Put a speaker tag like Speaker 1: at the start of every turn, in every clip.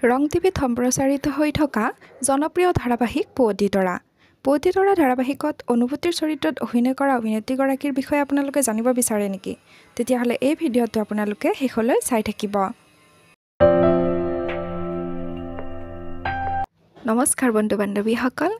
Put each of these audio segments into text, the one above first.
Speaker 1: ৰং টিভিত সম্প্ৰচাৰিত হৈ থকা জনপ্ৰিয় ধাৰাবাহিক পুৱতি তৰা। পুৱতি তৰা ধাৰাবাহিকত অনুভূতিৰ চৰিত্ৰত অভিনয় কৰা অভিনেত্ৰীগৰাকীৰ বিষয়ে আপোনালোকে জানিব বিচাৰে নেকি? তেতিয়াহ'লে এই ভিডিঅ'টো আপোনালোকে শেষলৈ চাই থাকিব। নমস্কাৰ বন্ধু বান্ধৱীসকল,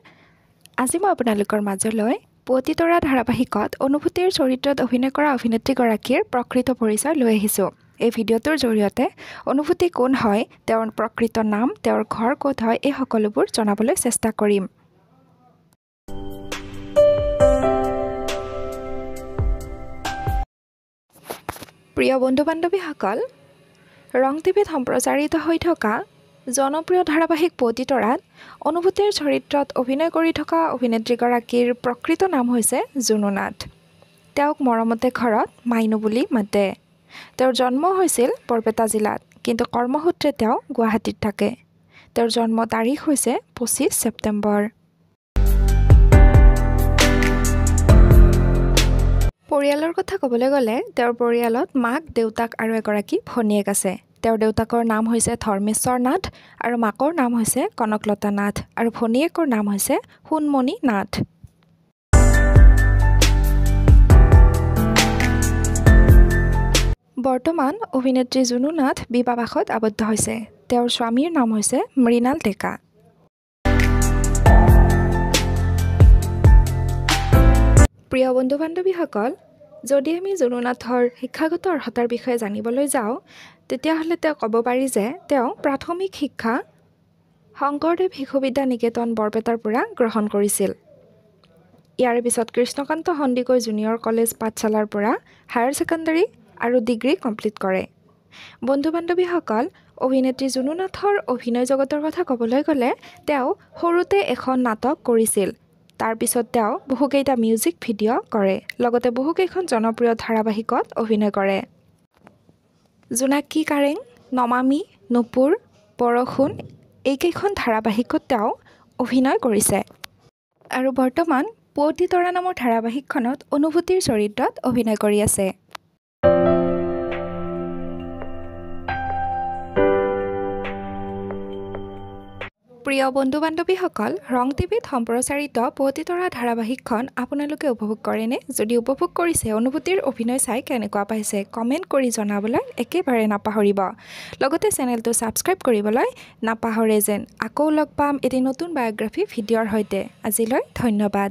Speaker 1: আজি মই আপোনালোকৰ মাজলৈ পুৱতি তৰা ধাৰাবাহিকত অনুভূতিৰ চৰিত্ৰত অভিনয় কৰা অভিনেত্ৰীগৰাকীৰ প্ৰকৃত পৰিচয় লৈ আহিছোঁ। এই ভিডিঅ'টোৰ জৰিয়তে অনুভূতি কোন হয়, তেওঁৰ প্ৰকৃত নাম, তেওঁৰ ঘৰ ক'ত হয়, এই সকলোবোৰ জনাবলৈ চেষ্টা কৰিম। প্ৰিয় বন্ধু বান্ধৱীসকল, ৰং টিভিত সম্প্ৰচাৰিত হৈ থকা জনপ্ৰিয় ধাৰাবাহিক পুৱতি তৰাত অনুভূতিৰ চৰিত্ৰত অভিনয় কৰি থকা অভিনেত্ৰীগৰাকীৰ প্ৰকৃত নাম হৈছে জুনু নাথ। তেওঁক মৰমতে ঘৰত মাইনু বুলি মাতে। তেওঁৰ জন্ম হৈছিল বৰপেটা জিলাত, কিন্তু কৰ্মসূত্ৰে তেওঁ গুৱাহাটীত থাকে। তেওঁৰ জন্ম তাৰিখ হৈছে 25 ছেপ্টেম্বৰ। পৰিয়ালৰ কথা ক'বলৈ গ'লে তেওঁৰ পৰিয়ালত মাক, দেউতাক আৰু এগৰাকী ভনীয়েক আছে। তেওঁৰ দেউতাকৰ নাম হৈছে ধৰ্মেশ্বৰ নাথ আৰু মাকৰ নাম হৈছে কনকলতা নাথ আৰু ভনীয়েকৰ নাম হৈছে সোণমণি নাথ। বৰ্তমান অভিনেত্ৰী জুনু নাথ বিবাহপাশত আবদ্ধ হৈছে। তেওঁৰ স্বামীৰ নাম হৈছে মৃণাল ডেকা। প্ৰিয় বন্ধু বান্ধৱীসকল, যদি আমি জুনু নাথৰ শিক্ষাগত অৰ্হতাৰ বিষয়ে জানিবলৈ যাওঁ, তেতিয়াহ'লে তেওঁ ক'ব পাৰি যে তেওঁ প্ৰাথমিক শিক্ষা শংকৰদেৱ শিশু বিদ্যা নিকেতন বৰপেটাৰ পৰা গ্ৰহণ কৰিছিল। ইয়াৰ পিছত কৃষ্ণকান্ত সন্দিকৈ জুনিয়ৰ কলেজ পাঠশালাৰ পৰা হায়াৰ ছেকেণ্ডাৰী আৰু ডিগ্ৰী কমপ্লিট কৰে। বন্ধু বান্ধৱীসকল, অভিনেত্ৰী জুনু নাথৰ অভিনয় জগতৰ কথা ক'বলৈ গ'লে তেওঁ সৰুতে এখন নাটক কৰিছিল। তাৰপিছত তেওঁ বহুকেইটা মিউজিক ভিডিঅ' কৰে, লগতে বহুকেইখন জনপ্ৰিয় ধাৰাবাহিকত অভিনয় কৰে। জোনাকী কাৰেং, নমামি, নুপুৰ, বৰষুণ এইকেইখন ধাৰাবাহিকত তেওঁ অভিনয় কৰিছে আৰু বৰ্তমান পুৱতি তৰা নামৰ ধাৰাবাহিকখনত অনুভূতিৰ চৰিত্ৰত অভিনয় কৰি আছে। প্ৰিয় বন্ধু বান্ধৱীসকল, ৰং টিভিত সম্প্ৰচাৰিত পুৱতি তৰা ধাৰাবাহিকখন আপোনালোকে উপভোগ কৰেনে? যদি উপভোগ কৰিছে, অনুভূতিৰ অভিনয় চাই কেনেকুৱা পাইছে কমেণ্ট কৰি জনাবলৈ একেবাৰে নাপাহৰিব। লগতে চেনেলটো ছাবস্ক্ৰাইব কৰিবলৈ নাপাহৰে যেন। আকৌ লগ পাম এটি নতুন বায়োগ্ৰাফী ভিডিঅ'ৰ সৈতে। আজিলৈ ধন্যবাদ।